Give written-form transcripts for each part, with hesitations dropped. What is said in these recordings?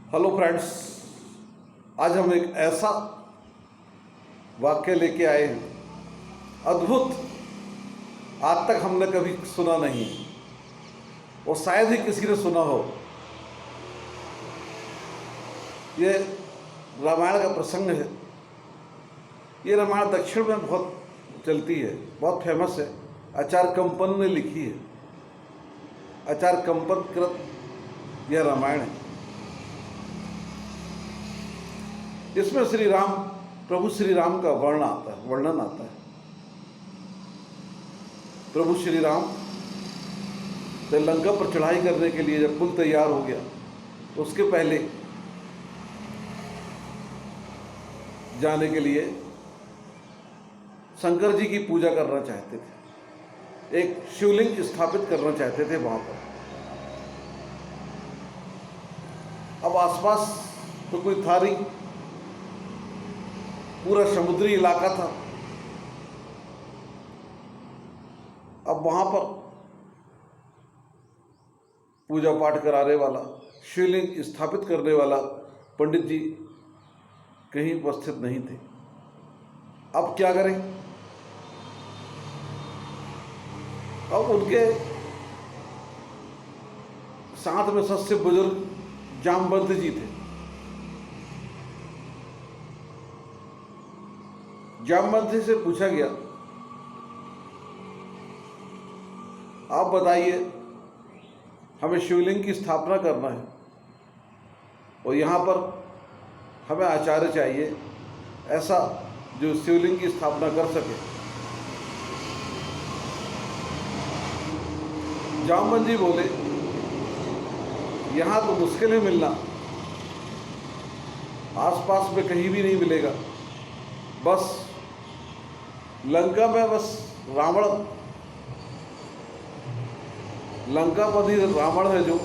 Hello friends. आज हम एक ऐसा वाक्य लेके आए हैं, अद्भुत, आज तक हमने कभी सुना नहीं और शायद ही किसी ने सुना हो। ये रामायण का प्रसंग है। ये रामायण दक्षिण में बहुत चलती है, बहुत फेमस है। आचार्य कंपन ने लिखी है। आचार्य कंपन कृत यह रामायण है। इसमें प्रभु श्री राम का वर्णन आता है। प्रभु श्री राम जब लंका पर चढ़ाई करने के लिए जब पुल तैयार हो गया, उसके पहले जाने के लिए शंकर जी की पूजा करना चाहते थे। एक शिवलिंग स्थापित करना चाहते थे वहां पर। अब आसपास तो कोई था नहीं, पूरा समुद्री इलाका था। अब वहां पर पूजा पाठ कराने वाला, शिवलिंग स्थापित करने वाला पंडित जी कहीं उपस्थित नहीं थे। अब क्या करें? अब उनके साथ में सबसे बुजुर्ग जामवंत जी थे। जामवंत जी से पूछा गया, आप बताइए, हमें शिवलिंग की स्थापना करना है और यहाँ पर हमें आचार्य चाहिए, ऐसा जो शिवलिंग की स्थापना कर सके। जामवंत जी बोले, यहाँ तो मुश्किल है मिलना, आसपास में कहीं भी नहीं मिलेगा। बस लंका में लंकापति रावण है जो,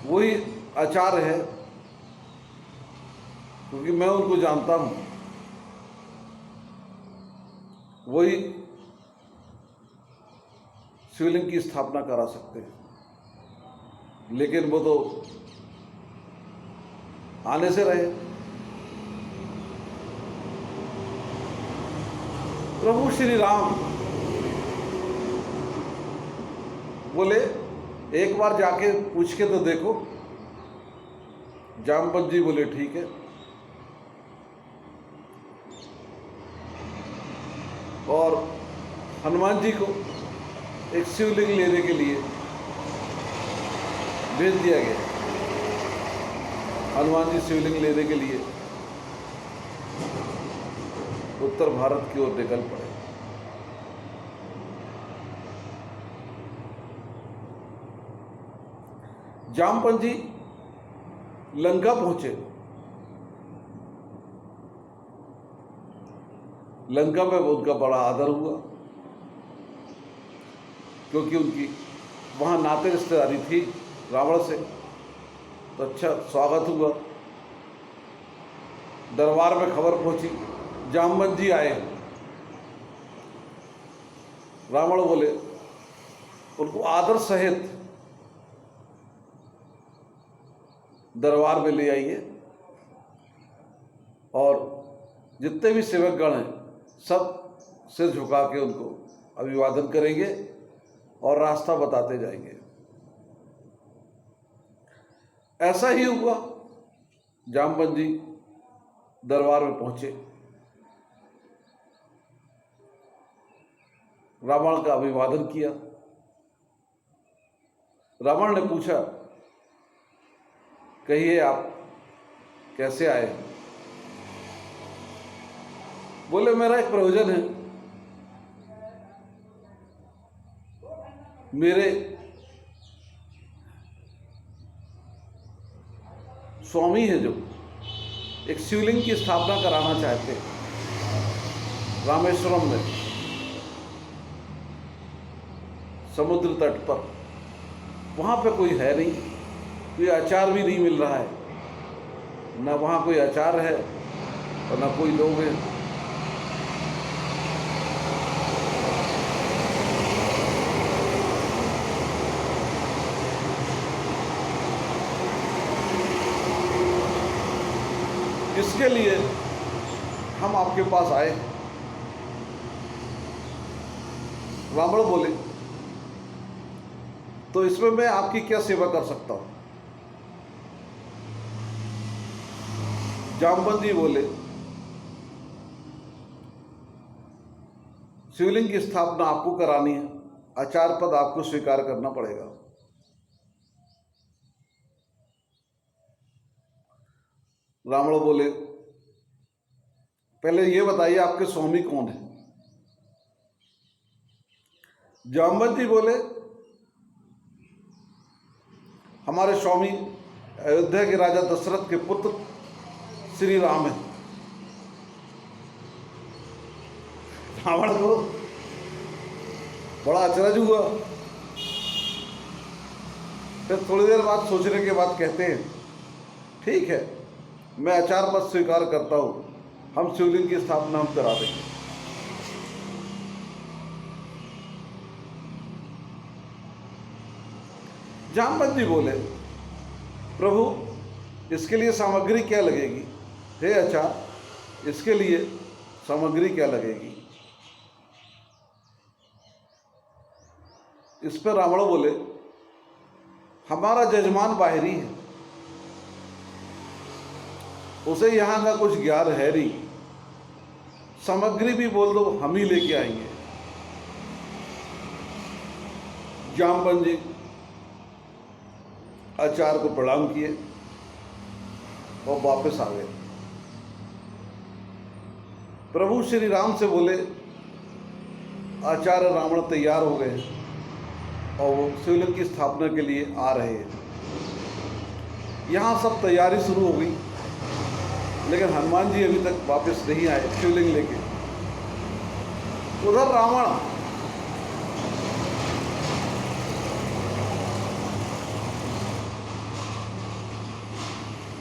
वही आचार्य है, क्योंकि मैं उनको जानता हूं। वही शिवलिंग की स्थापना करा सकते हैं, लेकिन वो तो आने से रहे। प्रभु श्री राम बोले, एक बार जाके पूछ के तो देखो। जामवंत जी बोले, ठीक है। और हनुमान जी को एक शिवलिंग लेने के लिए भेज दिया गया। हनुमान जी शिवलिंग लेने के लिए उत्तर भारत की ओर निकल पड़े। जामवंत जी लंका पहुंचे। लंका में उनका बड़ा आदर हुआ, क्योंकि उनकी वहां नाते रिश्तेदारी थी रावण से, तो अच्छा स्वागत हुआ। दरबार में खबर पहुंची, जामवंत जी आए। रावण बोले, उनको आदर सहित दरबार में ले आइए और जितने भी सेवकगण हैं सब सिर झुका के उनको अभिवादन करेंगे और रास्ता बताते जाएंगे। ऐसा ही हुआ। जामवंत जी दरबार में पहुंचे, रावण का अभिवादन किया। रावण ने पूछा, कहिए आप कैसे आए? बोले, मेरा एक प्रयोजन है। मेरे स्वामी है जो एक शिवलिंग की स्थापना कराना चाहते हैं रामेश्वरम में, समुद्र तट पर। वहां पे कोई है नहीं, कोई आचार भी नहीं मिल रहा है, ना वहाँ कोई आचार है और ना कोई लोग हैं। इसके लिए हम आपके पास आए। रावण बोले, तो इसमें मैं आपकी क्या सेवा कर सकता हूं? जामवंत जी बोले, शिवलिंग की स्थापना आपको करानी है, आचार्य पद आपको स्वीकार करना पड़ेगा। रावण बोले, पहले ये बताइए आपके स्वामी कौन है? जामवंत जी बोले, हमारे स्वामी अयोध्या के राजा दशरथ के पुत्र श्री राम है। रावण को बड़ा अचरज हुआ। फिर थोड़ी देर बाद सोचने के बाद कहते हैं, ठीक है, मैं आचार्य पद स्वीकार करता हूं, हम शिवलिंग की स्थापना हम करा देंगे। जामवंत जी बोले, प्रभु इसके लिए सामग्री क्या लगेगी? हे आचार्य, इसके लिए सामग्री क्या लगेगी? इस पर रावण बोले, हमारा जजमान बाहरी है, उसे यहां का कुछ ज्ञान है नहीं, सामग्री भी बोल दो हम ही लेके आएंगे। जामवंत जी आचार्य को प्रणाम किए और वापस आ गए। प्रभु श्री राम से बोले, आचार्य रावण तैयार हो गए और वो शिवलिंग की स्थापना के लिए आ रहे हैं। यहाँ सब तैयारी शुरू हो गई, लेकिन हनुमान जी अभी तक वापस नहीं आए शिवलिंग लेके। उधर रावण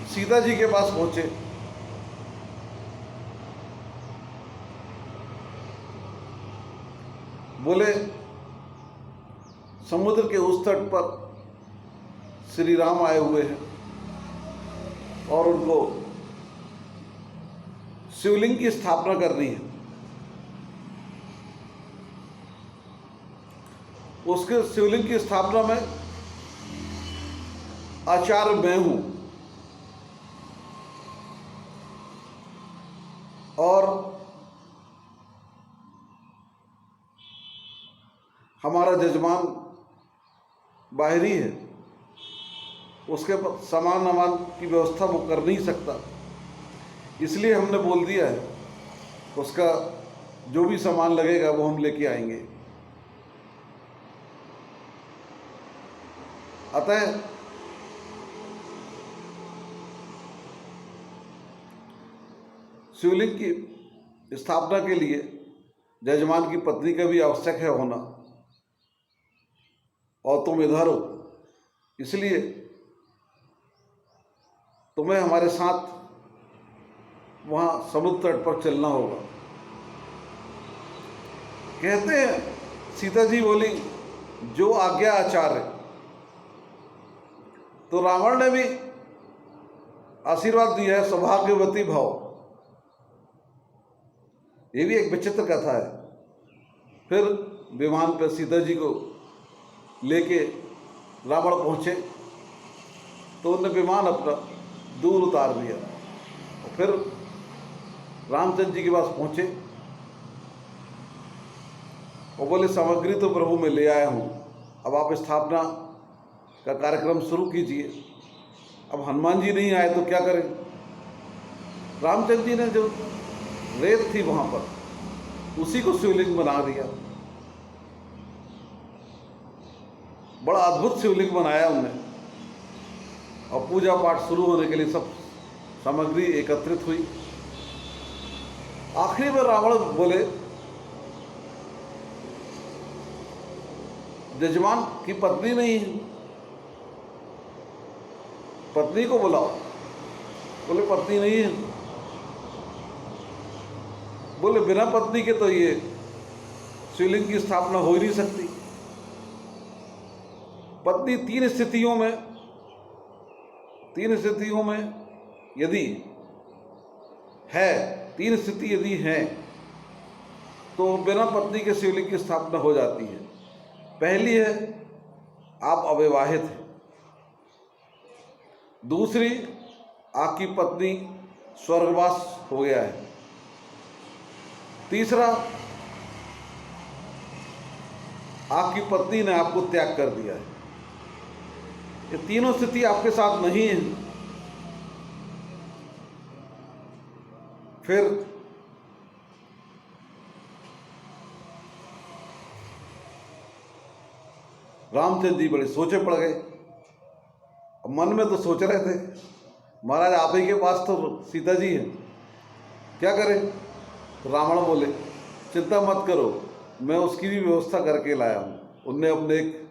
सीता जी के पास पहुंचे। बोले, समुद्र के उस तट पर श्री राम आए हुए हैं और उनको शिवलिंग की स्थापना करनी है। उसके शिवलिंग की स्थापना में आचार्य मैं हूं और हमारा जजमान बाहरी है, उसके सामान वामान की व्यवस्था वो कर नहीं सकता, इसलिए हमने बोल दिया है उसका जो भी सामान लगेगा वो हम लेके आएंगे। अतः शिवलिंग की स्थापना के लिए जजमान की पत्नी का भी आवश्यक है होना, और तुम इधर हो, इसलिए तुम्हें हमारे साथ वहां समुद्र तट पर चलना होगा। कहते हैं सीता जी बोली, जो आज्ञा आचार्य। तो रावण ने भी आशीर्वाद दिया है, सौभाग्यवती भाव। ये भी एक विचित्र कथा है। फिर विमान पर सीता जी को लेके रावण पहुंचे तो उन्होंने विमान अपना दूर उतार दिया और फिर रामचंद्र जी के पास पहुंचे और बोले, सामग्री तो प्रभु मैं ले आया हूं, अब आप स्थापना का कार्यक्रम शुरू कीजिए। अब हनुमान जी नहीं आए तो क्या करें? रामचंद्र जी ने जो रेत थी वहां पर उसी को शिवलिंग बना दिया। बड़ा अद्भुत शिवलिंग बनाया उन्होंने और पूजा पाठ शुरू होने के लिए सब सामग्री एकत्रित हुई। आखिरी में रावण बोले, जजमान की पत्नी नहीं है, पत्नी को बुलाओ। बोले, पत्नी नहीं है। बोले, बिना पत्नी के तो ये शिवलिंग की स्थापना हो ही नहीं सकती। पत्नी तीन स्थितियों में यदि है, 3 स्थिति यदि हैं तो बिना पत्नी के शिवलिंग की स्थापना हो जाती है। पहली है आप अविवाहित हैं, दूसरी आपकी पत्नी स्वर्गवास हो गया है, तीसरा आपकी पत्नी ने आपको त्याग कर दिया है। ये तीनों स्थिति आपके साथ नहीं है, फिर रामचंद्र जी बड़े सोचे पड़ गए। अब मन में तो सोच रहे थे महाराज आप ही के पास तो सीता जी है, क्या करें। रावण बोले चिंता मत करो, मैं उसकी भी व्यवस्था करके लाया हूं। उनने अपने एक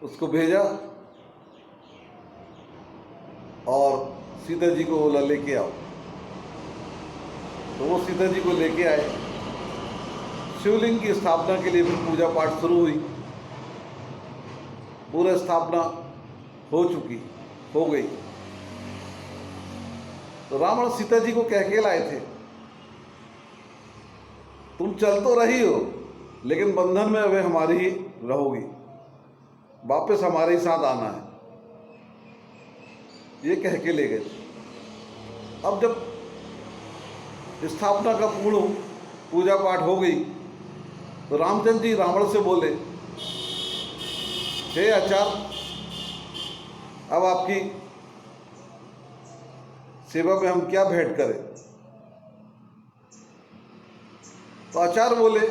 उसको भेजा और सीता जी को बोला लेके आओ। तो वो सीता जी को लेके आए। शिवलिंग की स्थापना के लिए भी पूजा पाठ शुरू हुई। पूरा स्थापना हो गई। तो रावण सीता जी को कह के लाए थे तुम चल तो रही हो लेकिन बंधन में अभी हमारी ही रहोगी, वापस हमारे ही साथ आना है, ये कह के ले गए थे। अब जब स्थापना का पूर्ण पूजा पाठ हो गई तो रामचंद्र जी रावण से बोले हे आचार्य, अब आपकी सेवा में हम क्या भेंट करें। तो आचार्य बोले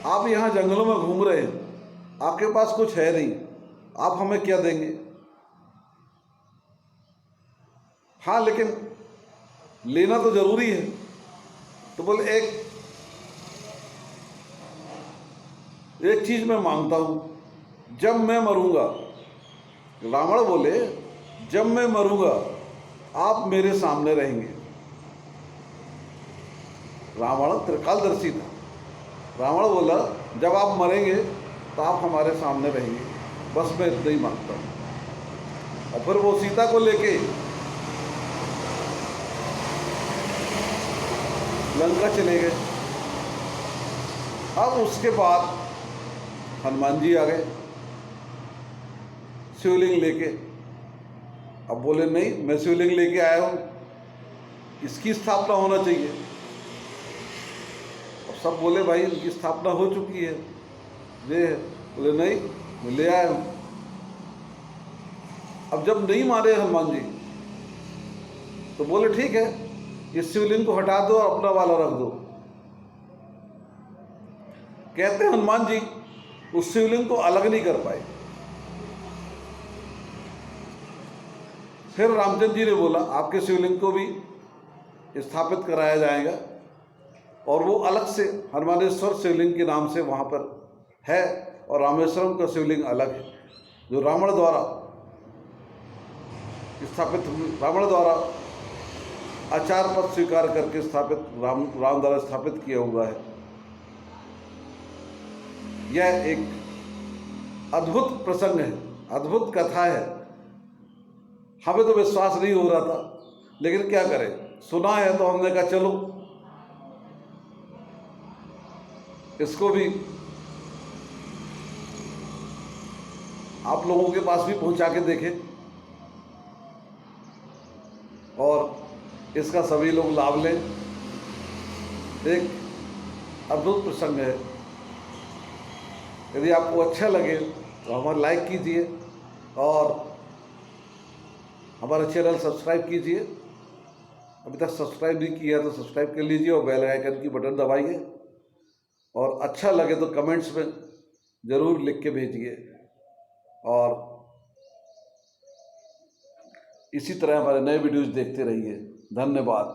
आप यहाँ जंगलों में घूम रहे हैं, आपके पास कुछ है नहीं, आप हमें क्या देंगे। हाँ लेकिन लेना तो जरूरी है। तो बोले एक चीज मैं मांगता हूं, जब मैं मरूंगा, रावण बोले जब मैं मरूंगा आप मेरे सामने रहेंगे। रावण त्रिकालदर्शी था। रावण बोला जब आप मरेंगे तो आप हमारे सामने रहेंगे, बस मैं इतना ही मांगता हूं। और फिर वो सीता को लेके लंका चले गए। अब उसके बाद हनुमान जी आ गए शिवलिंग लेके। अब बोले नहीं, मैं शिवलिंग लेके आया हूं, इसकी स्थापना होना चाहिए। अब सब बोले भाई इनकी स्थापना हो चुकी है, ये बोले नहीं मैं ले आया हूं। अब जब नहीं मारे हनुमान जी तो बोले ठीक है, इस शिवलिंग को हटा दो और अपना वाला रख दो। कहते हनुमान जी उस शिवलिंग को अलग नहीं कर पाए। फिर रामचंद्र जी ने बोला आपके शिवलिंग को भी स्थापित कराया जाएगा और वो अलग से हनुमानेश्वर शिवलिंग के नाम से वहाँ पर है, और रामेश्वरम का शिवलिंग अलग है जो रावण द्वारा आचार पद स्वीकार करके राम द्वारा स्थापित किया हुआ है। यह एक अद्भुत प्रसंग है, अद्भुत कथा है। हमें तो विश्वास नहीं हो रहा था, लेकिन क्या करें, सुना है तो हमने कहा चलो इसको भी आप लोगों के पास भी पहुंचा के देखें और इसका सभी लोग लाभ लें। एक अद्भुत प्रसंग है। यदि आपको अच्छा लगे तो हमारा लाइक कीजिए और हमारा चैनल सब्सक्राइब कीजिए। अभी तक सब्सक्राइब नहीं किया तो सब्सक्राइब कर लीजिए और बेल आइकन की बटन दबाइए, और अच्छा लगे तो कमेंट्स में ज़रूर लिख के भेजिए। और इसी तरह हमारे नए वीडियोज़ देखते रहिए। धन्यवाद।